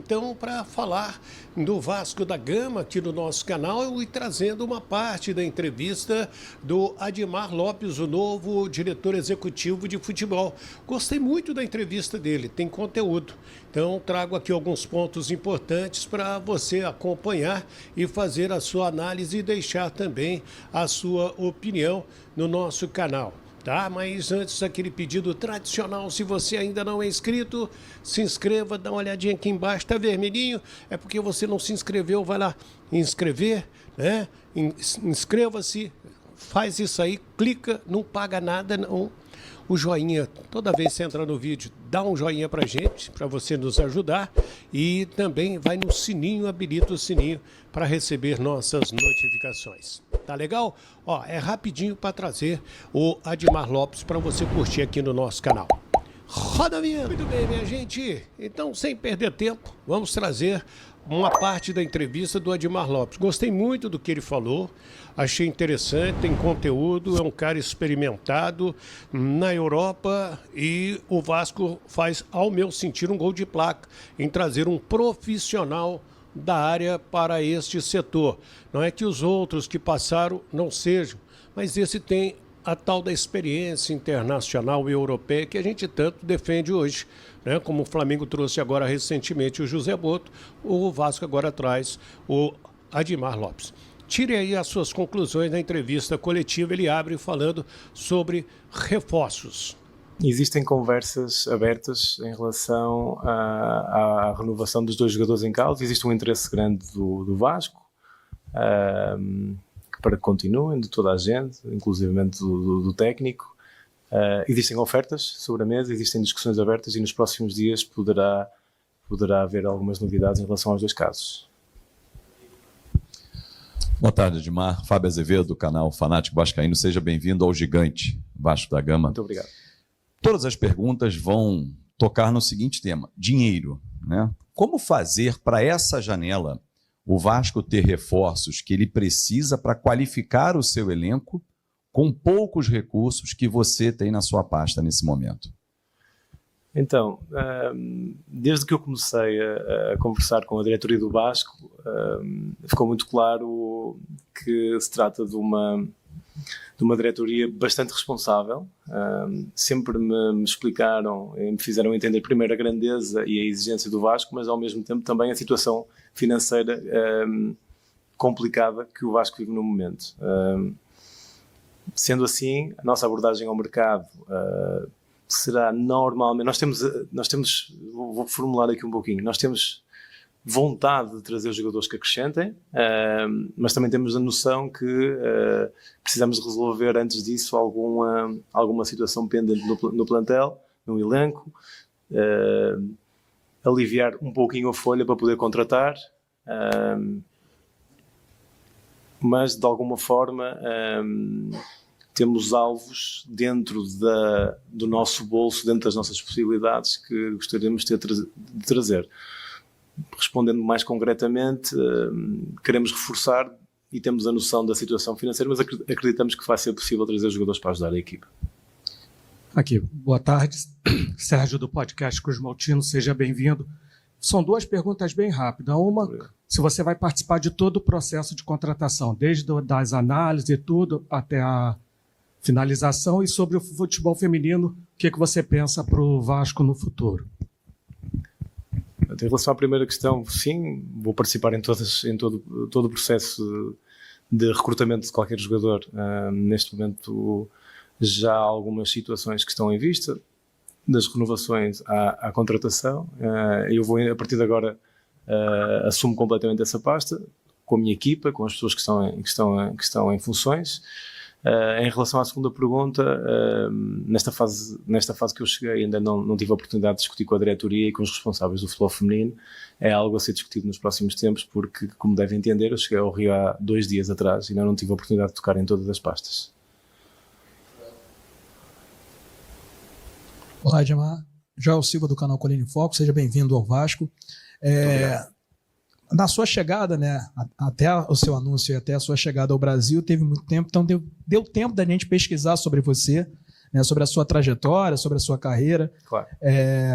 então para falar do Vasco da Gama aqui no nosso canal e trazendo uma parte da entrevista do Admar Lopes, o novo diretor executivo de futebol. Gostei muito da entrevista dele, tem conteúdo. Então trago aqui alguns pontos importantes para você acompanhar e fazer a sua análise e deixar também a sua opinião no nosso canal. Tá, mas antes aquele pedido tradicional, se você ainda não é inscrito, se inscreva, dá uma olhadinha aqui embaixo, tá vermelhinho, é porque você não se inscreveu, vai lá inscrever, né? Inscreva-se, faz isso aí, clica, não paga nada, não. O joinha, toda vez que você entra no vídeo, dá um joinha pra gente, para você nos ajudar, e também vai no sininho, habilita o sininho para receber nossas notificações. Tá legal? Ó, é rapidinho para trazer o Admar Lopes para você curtir aqui no nosso canal. Roda a vinheta! Muito bem, minha gente. Então, sem perder tempo, vamos trazer uma parte da entrevista do Admar Lopes. Gostei muito do que ele falou, achei interessante, tem conteúdo, é um cara experimentado na Europa e o Vasco faz, ao meu sentir, um gol de placa em trazer um profissional da área para este setor. Não é que os outros que passaram não sejam, mas esse tem a tal da experiência internacional e europeia que a gente tanto defende hoje, né? Como o Flamengo trouxe agora recentemente o José Boto, o Vasco agora traz o Admar Lopes. Tire aí as suas conclusões na entrevista coletiva, ele abre falando sobre reforços. Existem conversas abertas em relação à renovação dos dois jogadores em causa. Existe um interesse grande do Vasco para que continuem, de toda a gente, inclusivamente do técnico. Existem ofertas sobre a mesa, existem discussões abertas e nos próximos dias poderá haver algumas novidades em relação aos dois casos. Boa tarde, Admar. Fábio Azevedo, do canal Fanático Vascaíno. Seja bem-vindo ao gigante Vasco da Gama. Muito obrigado. Todas as perguntas vão tocar no seguinte tema: dinheiro, né? Como fazer para essa janela o Vasco ter reforços que ele precisa para qualificar o seu elenco com poucos recursos que você tem na sua pasta nesse momento? Então, desde que eu comecei a conversar com a diretoria do Vasco, ficou muito claro que se trata de uma diretoria bastante responsável. Sempre me explicaram e me fizeram entender primeiro a grandeza e a exigência do Vasco, mas ao mesmo tempo também a situação financeira complicada que o Vasco vive no momento. Sendo assim, a nossa abordagem ao mercado será normalmente... Nós temos, vou formular aqui um pouquinho, nós temos vontade de trazer os jogadores que acrescentem, mas também temos a noção que precisamos de resolver antes disso alguma situação pendente no plantel, no elenco, aliviar um pouquinho a folha para poder contratar, mas de alguma forma temos alvos dentro do nosso bolso, dentro das nossas possibilidades que gostaríamos de trazer. Respondendo mais concretamente, queremos reforçar e temos a noção da situação financeira, mas acreditamos que vai ser possível trazer jogadores para ajudar a equipa. Aqui, boa tarde, Sérgio do podcast Cruz Maltino, seja bem-vindo. São duas perguntas bem rápidas. Uma, se você vai participar de todo o processo de contratação, desde das análises e tudo até a finalização, e sobre o futebol feminino, o que você pensa para o Vasco no futuro? Em relação à primeira questão, sim, vou participar em todo o processo de recrutamento de qualquer jogador. Neste momento já há algumas situações que estão em vista, das renovações à contratação. Eu vou, a partir de agora, assumo completamente essa pasta, com a minha equipa, com as pessoas que estão em funções. Em relação à segunda pergunta, nesta fase que eu cheguei, ainda não tive a oportunidade de discutir com a diretoria e com os responsáveis do futebol feminino. É algo a ser discutido nos próximos tempos, porque, como devem entender, eu cheguei ao Rio há 2 dias atrás e ainda não tive a oportunidade de tocar em todas as pastas. Olá, Admar. Joel Silva, do canal Colina em Foco. Seja bem-vindo ao Vasco. Na sua chegada, né, até o seu anúncio e até a sua chegada ao Brasil, teve muito tempo, então deu tempo da gente pesquisar sobre você, né, sobre a sua trajetória, sobre a sua carreira, Claro.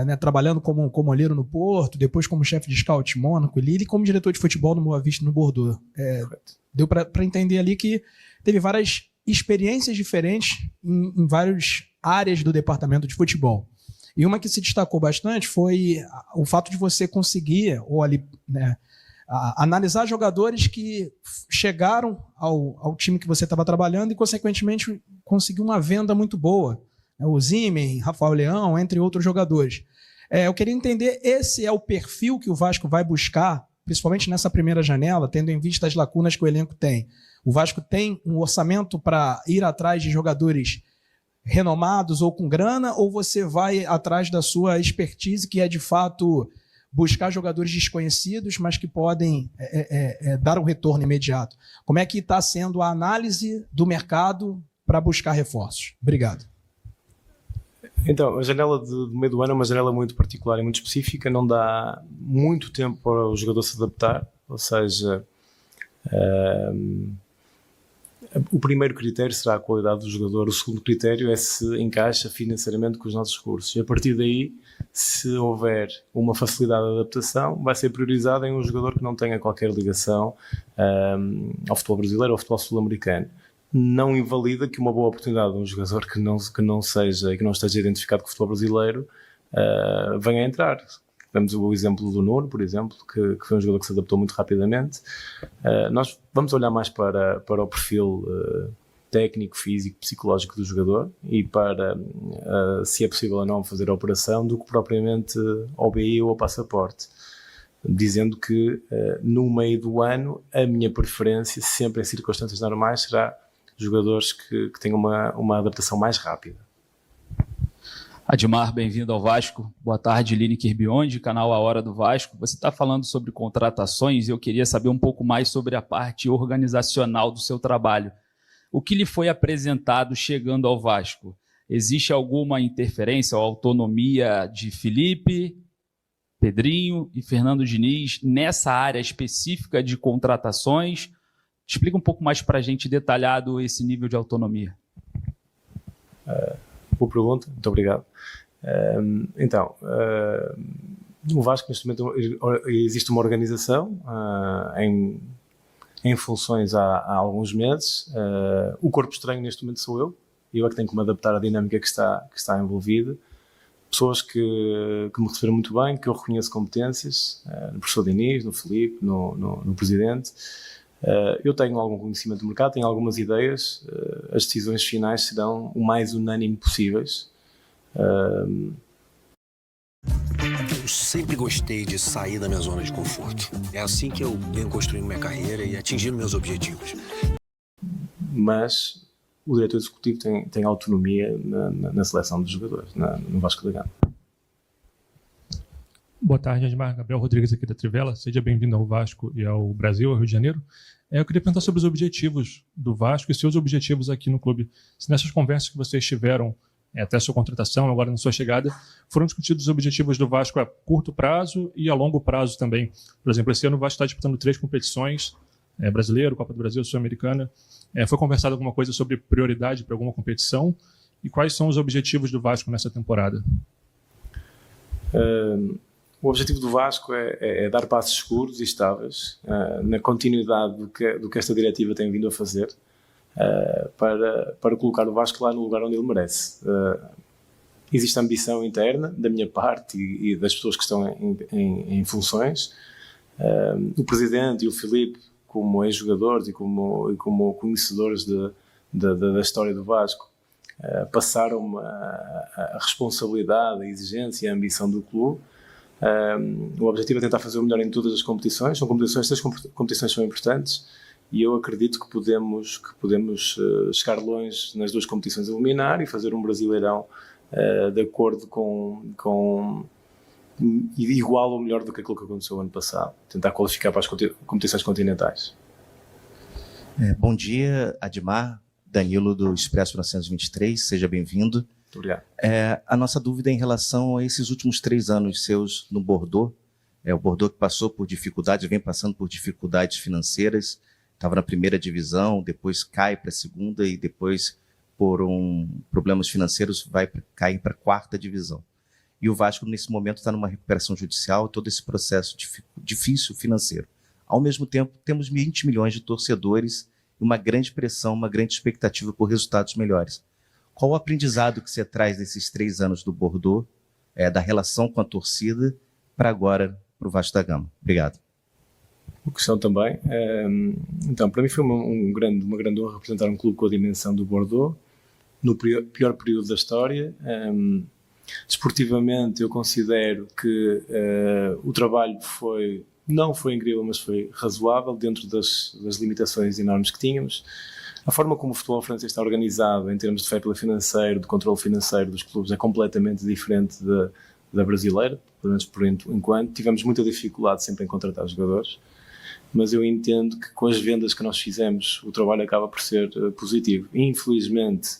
né, trabalhando como olheiro no Porto, depois como chefe de scout em Mônaco, Lille, e como diretor de futebol no Boa Vista, no Bordeaux. Deu para entender ali que teve várias experiências diferentes em várias áreas do departamento de futebol. E uma que se destacou bastante foi o fato de você conseguir, ou ali, né, analisar jogadores que chegaram ao time que você estava trabalhando e, consequentemente, conseguiu uma venda muito boa. O Zimen, Rafael Leão, entre outros jogadores. Eu queria entender, esse é o perfil que o Vasco vai buscar, principalmente nessa primeira janela, tendo em vista as lacunas que o elenco tem. O Vasco tem um orçamento para ir atrás de jogadores renomados ou com grana, ou você vai atrás da sua expertise, que é, de fato, buscar jogadores desconhecidos, mas que podem dar um retorno imediato? Como é que está sendo a análise do mercado para buscar reforços? Obrigado. Então, a janela do meio do ano é uma janela muito particular e muito específica, não dá muito tempo para o jogador se adaptar, ou seja, o primeiro critério será a qualidade do jogador, o segundo critério é se encaixa financeiramente com os nossos recursos, e a partir daí, se houver uma facilidade de adaptação, vai ser priorizado em um jogador que não tenha qualquer ligação ao futebol brasileiro ou ao futebol sul-americano. Não invalida que uma boa oportunidade de um jogador que não seja e que não esteja identificado com o futebol brasileiro venha a entrar. Temos o exemplo do Nuno, por exemplo, que foi um jogador que se adaptou muito rapidamente. Nós vamos olhar mais para o perfil técnico, físico, psicológico do jogador e para se é possível ou não fazer a operação, do que propriamente ao BI ou ao passaporte. Dizendo que no meio do ano a minha preferência, sempre em circunstâncias normais, será jogadores que tenham uma adaptação mais rápida. Admar, bem-vindo ao Vasco. Boa tarde, Lineker Biondi, canal A Hora do Vasco. Você está falando sobre contratações e eu queria saber um pouco mais sobre a parte organizacional do seu trabalho. O que lhe foi apresentado chegando ao Vasco? Existe alguma interferência ou autonomia de Felipe, Pedrinho e Fernando Diniz nessa área específica de contratações? Explica um pouco mais para a gente detalhado esse nível de autonomia. Boa pergunta, muito obrigado. Então, no Vasco neste momento existe uma organização em funções há alguns meses. O corpo estranho neste momento sou eu é que tenho que me adaptar à dinâmica que está envolvida. Pessoas que me receberam muito bem, que eu reconheço competências, no professor Diniz, no Felipe, no presidente. Eu tenho algum conhecimento do mercado, tenho algumas ideias, as decisões finais serão o mais unânime possíveis. Eu sempre gostei de sair da minha zona de conforto. É assim que eu venho construindo minha carreira e atingindo meus objetivos. Mas o diretor executivo tem autonomia na seleção dos jogadores, no Vasco da Gama. Boa tarde, Admar. Gabriel Rodrigues aqui da Trivela. Seja bem-vindo ao Vasco e ao Brasil, ao Rio de Janeiro. Eu queria perguntar sobre os objetivos do Vasco e seus objetivos aqui no clube. Se nessas conversas que vocês tiveram até a sua contratação, agora na sua chegada, foram discutidos os objetivos do Vasco a curto prazo e a longo prazo também. Por exemplo, esse ano o Vasco está disputando 3 competições, brasileiro, Copa do Brasil, Sul-Americana. Foi conversado alguma coisa sobre prioridade para alguma competição? E quais são os objetivos do Vasco nessa temporada? O objetivo do Vasco é dar passos seguros e estáveis na continuidade do que esta diretiva tem vindo a fazer para colocar o Vasco lá no lugar onde ele merece. Existe ambição interna da minha parte e das pessoas que estão em funções. O Presidente e o Filipe, como ex-jogadores e como conhecedores da história do Vasco, passaram a responsabilidade, a exigência e a ambição do clube. O objetivo é tentar fazer o melhor em todas as competições. Estas competições são importantes e eu acredito que podemos chegar longe nas 2 competições a eliminar e fazer um Brasileirão de acordo com igual ou melhor do que aquilo que aconteceu ano passado, tentar qualificar para as competições continentais. Bom dia, Admar, Danilo do Expresso 923, seja bem-vindo. Muito obrigado. A nossa dúvida é em relação a esses últimos 3 anos seus no Bordeaux, o Bordeaux que passou por dificuldades, vem passando por dificuldades financeiras, estava na primeira divisão, depois cai para a segunda e depois por problemas financeiros, vai cair para a 4ª divisão. E o Vasco, nesse momento, está numa recuperação judicial, todo esse processo difícil financeiro. Ao mesmo tempo, temos 20 milhões de torcedores e uma grande pressão, uma grande expectativa por resultados melhores. Qual o aprendizado que você traz desses 3 anos do Bordeaux, da relação com a torcida, para agora, para o Vasco da Gama? Obrigado. Uma questão também. Então, para mim foi uma grande honra representar um clube com a dimensão do Bordeaux, no pior período da história. Desportivamente, eu considero que o trabalho não foi incrível, mas foi razoável dentro das limitações enormes que tínhamos. A forma como o futebol francês está organizado, em termos de fair play financeiro, de controle financeiro dos clubes, é completamente diferente da brasileira, pelo menos por enquanto. Tivemos muita dificuldade sempre em contratar jogadores, mas eu entendo que com as vendas que nós fizemos, o trabalho acaba por ser positivo. Infelizmente,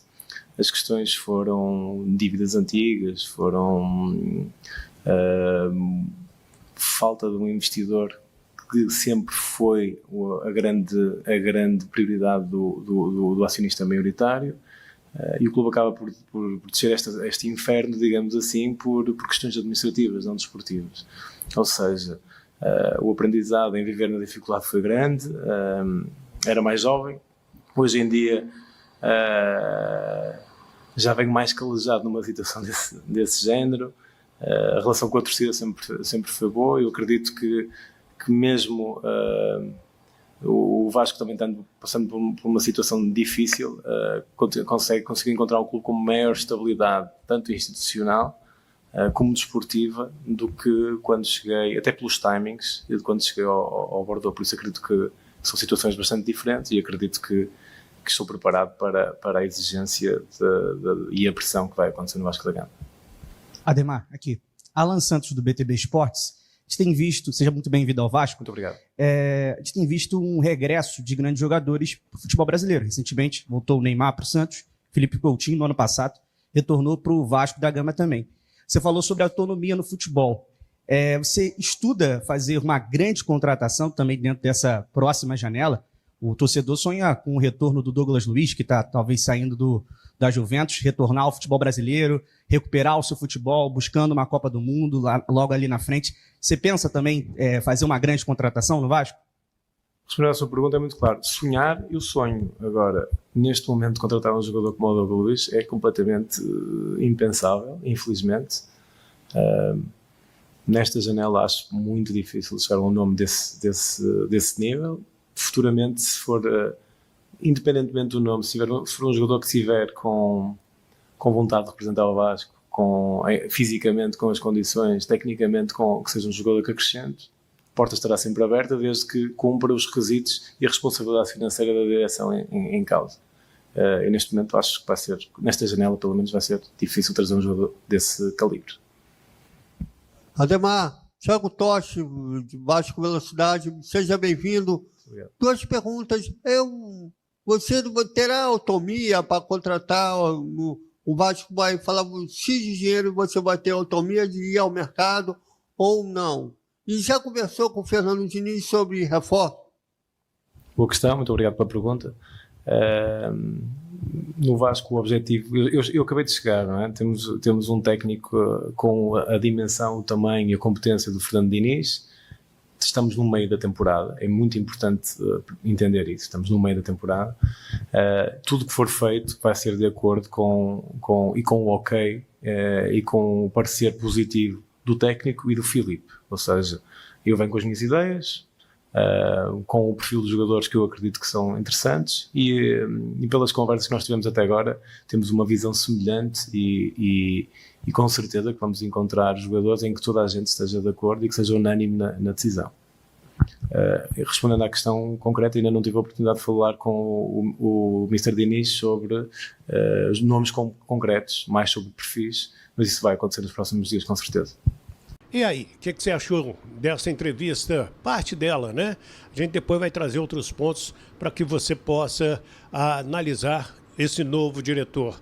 as questões foram dívidas antigas, foram falta de um investidor, que sempre foi a grande prioridade do acionista maioritário, e o clube acaba por descer este inferno, digamos assim, por questões administrativas, não desportivas. Ou seja, o aprendizado em viver na dificuldade foi grande, era mais jovem. Hoje em dia já venho mais calejado numa situação desse género. A relação com a torcida sempre foi boa. Eu acredito que mesmo o Vasco também passando por uma situação difícil, conseguir encontrar um clube com maior estabilidade, tanto institucional como desportiva, do que quando cheguei, até pelos timings, de quando cheguei ao Bordeaux. Por isso acredito que são situações bastante diferentes, e acredito que estou preparado para a exigência e a pressão que vai acontecer no Vasco da Gama. Ademar, aqui. Alan Santos, do BTB Esportes. A gente tem visto, seja muito bem-vindo ao Vasco. Muito obrigado. A gente tem visto um regresso de grandes jogadores para o futebol brasileiro. Recentemente voltou o Neymar para o Santos, Felipe Coutinho no ano passado retornou para o Vasco da Gama também. Você falou sobre autonomia no futebol. Você estuda fazer uma grande contratação também dentro dessa próxima janela? O torcedor sonha com o retorno do Douglas Luiz, que está talvez saindo da Juventus, retornar ao futebol brasileiro, recuperar o seu futebol, buscando uma Copa do Mundo logo ali na frente. Você pensa também fazer uma grande contratação no Vasco? Respondendo à sua pergunta, é muito claro. Sonhar, eu sonho. Agora, neste momento, contratar um jogador como o Douglas Luiz é completamente impensável, infelizmente. Nesta janela acho muito difícil chegar a um nome desse nível. Futuramente, se for, independentemente do nome, se for um jogador que estiver com vontade de representar o Vasco, fisicamente, com as condições, tecnicamente, que seja um jogador que acrescente, a porta estará sempre aberta, desde que cumpra os requisitos e a responsabilidade financeira da direção em causa. E neste momento acho que vai ser, nesta janela pelo menos, vai ser difícil trazer um jogador desse calibre. Ademar, Thiago Toche, de Vasco Velocidade, seja bem-vindo. Obrigado. 2 perguntas. Você terá autonomia para contratar? O Vasco vai falar X de dinheiro e você vai ter autonomia de ir ao mercado ou não? E já conversou com o Fernando Diniz sobre reforço? Boa questão, muito obrigado pela pergunta. No Vasco, o objetivo... Eu acabei de chegar, não é? Temos um técnico com a dimensão, o tamanho e a competência do Fernando Diniz. Estamos no meio da temporada, é muito importante entender isso. Estamos no meio da temporada. Tudo que for feito vai ser de acordo com o ok e com o parecer positivo do técnico e do Filipe. Ou seja, eu venho com as minhas ideias, com o perfil dos jogadores que eu acredito que são interessantes, e pelas conversas que nós tivemos até agora, temos uma visão semelhante e com certeza que vamos encontrar jogadores em que toda a gente esteja de acordo e que seja unânime na decisão. Respondendo à questão concreta, ainda não tive a oportunidade de falar com o Mr. Diniz sobre os nomes concretos, mais sobre perfis, mas isso vai acontecer nos próximos dias, com certeza. E aí, o que você achou dessa entrevista? Parte dela, né? A gente depois vai trazer outros pontos para que você possa analisar esse novo diretor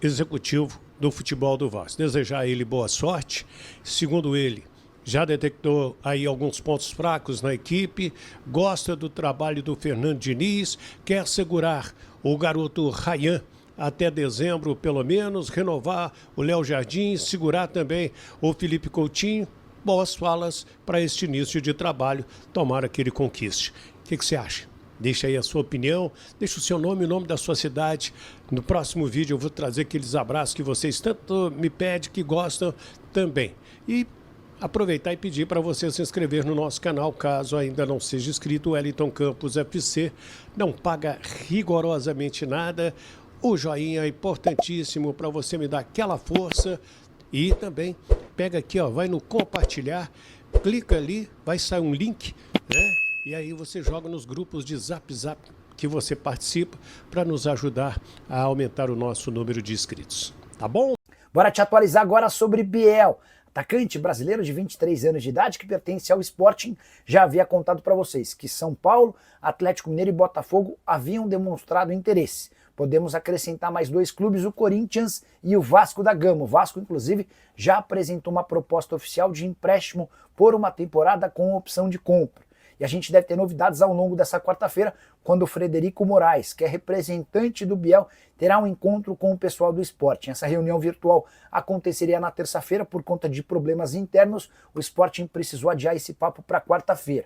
executivo do futebol do Vasco. Desejar a ele boa sorte. Segundo ele, já detectou aí alguns pontos fracos na equipe, gosta do trabalho do Fernando Diniz, quer segurar o garoto Ryan até dezembro, pelo menos, renovar o Léo Jardim, segurar também o Felipe Coutinho. Boas falas para este início de trabalho, tomara que ele conquiste. O que você acha? Deixa aí a sua opinião, deixa o seu nome e o nome da sua cidade. No próximo vídeo eu vou trazer aqueles abraços que vocês tanto me pedem, que gostam também. E aproveitar e pedir para você se inscrever no nosso canal, caso ainda não seja inscrito. O Wellington Campos FC não paga rigorosamente nada. O joinha é importantíssimo para você me dar aquela força. E também pega aqui, ó, vai no compartilhar, clica ali, vai sair um link, né? E aí você joga nos grupos de Zap que você participa para nos ajudar a aumentar o nosso número de inscritos. Tá bom? Bora te atualizar agora sobre Biel. Atacante brasileiro de 23 anos de idade que pertence ao Sporting, já havia contado para vocês que São Paulo, Atlético Mineiro e Botafogo haviam demonstrado interesse. Podemos acrescentar mais 2 clubes, o Corinthians e o Vasco da Gama. O Vasco, inclusive, já apresentou uma proposta oficial de empréstimo por uma temporada com opção de compra. E a gente deve ter novidades ao longo dessa quarta-feira, quando o Frederico Moraes, que é representante do Biel, terá um encontro com o pessoal do Sporting. Essa reunião virtual aconteceria na terça-feira por conta de problemas internos. O Sporting precisou adiar esse papo para quarta-feira.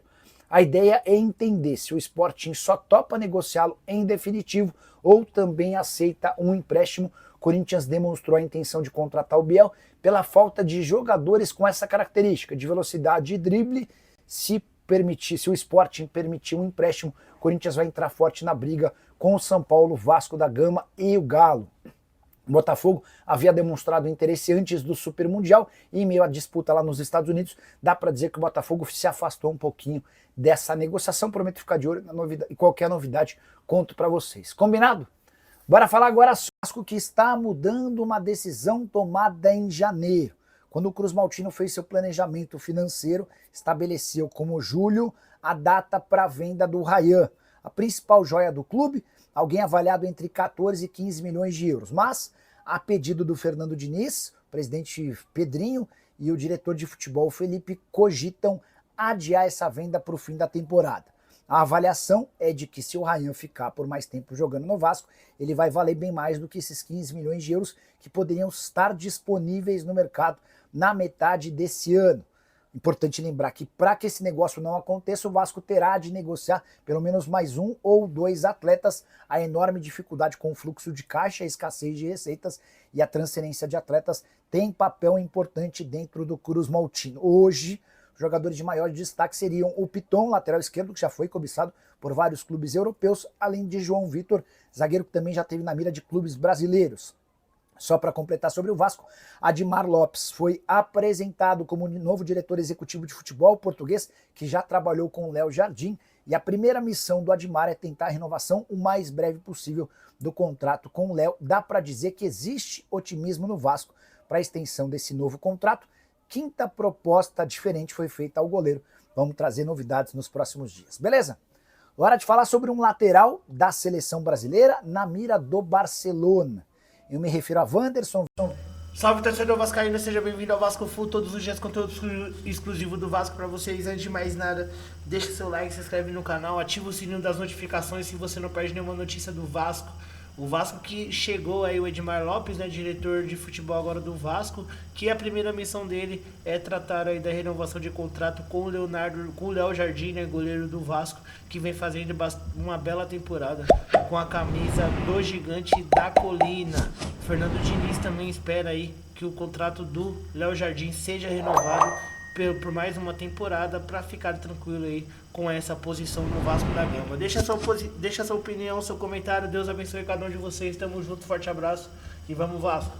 A ideia é entender se o Sporting só topa negociá-lo em definitivo ou também aceita um empréstimo. O Corinthians demonstrou a intenção de contratar o Biel pela falta de jogadores com essa característica de velocidade e drible. Se o Sporting permitir um empréstimo, o Corinthians vai entrar forte na briga com o São Paulo, Vasco da Gama e o Galo. O Botafogo havia demonstrado interesse antes do Super Mundial e em meio à disputa lá nos Estados Unidos, dá para dizer que o Botafogo se afastou um pouquinho dessa negociação. Prometo ficar de olho na novidade, e qualquer novidade conto para vocês. Combinado? Bora falar agora sobre o Vasco, que está mudando uma decisão tomada em janeiro. Quando o Cruz Maltino fez seu planejamento financeiro, estabeleceu como julho a data para a venda do Ryan, a principal joia do clube, alguém avaliado entre 14 e 15 milhões de euros. Mas, a pedido do Fernando Diniz, o presidente Pedrinho e o diretor de futebol Felipe cogitam adiar essa venda para o fim da temporada. A avaliação é de que se o Ryan ficar por mais tempo jogando no Vasco, ele vai valer bem mais do que esses 15 milhões de euros que poderiam estar disponíveis no mercado na metade desse ano. Importante lembrar que para que esse negócio não aconteça, o Vasco terá de negociar pelo menos mais 1 ou 2 atletas. A enorme dificuldade com o fluxo de caixa, a escassez de receitas e a transferência de atletas tem papel importante dentro do Cruz Maltino. Hoje, os jogadores de maior destaque seriam o Piton, lateral esquerdo, que já foi cobiçado por vários clubes europeus, além de João Vitor, zagueiro que também já teve na mira de clubes brasileiros. Só para completar sobre o Vasco, Admar Lopes foi apresentado como novo diretor executivo de futebol português, que já trabalhou com o Léo Jardim, e a primeira missão do Admar é tentar a renovação o mais breve possível do contrato com o Léo. Dá para dizer que existe otimismo no Vasco para a extensão desse novo contrato. Quinta proposta diferente foi feita ao goleiro. Vamos trazer novidades nos próximos dias. Beleza? Hora de falar sobre um lateral da seleção brasileira na mira do Barcelona. Eu me refiro a Wanderson. Salve, torcedor vascaíno, seja bem-vindo ao Vasco Full, todos os dias conteúdo exclusivo do Vasco para vocês. Antes de mais nada, deixa seu like, se inscreve no canal, ativa o sininho das notificações se você não perde nenhuma notícia do Vasco. O Vasco que chegou aí, o Edmar Lopes, né, diretor de futebol agora do Vasco, que a primeira missão dele é tratar aí da renovação de contrato com o Léo Jardim, né, goleiro do Vasco, que vem fazendo uma bela temporada com a camisa do Gigante da Colina. Fernando Diniz também espera aí que o contrato do Léo Jardim seja renovado por mais uma temporada para ficar tranquilo aí com essa posição no Vasco da Gama. Deixa sua opinião, seu comentário. Deus abençoe cada um de vocês. Tamo junto, forte abraço e vamos Vasco!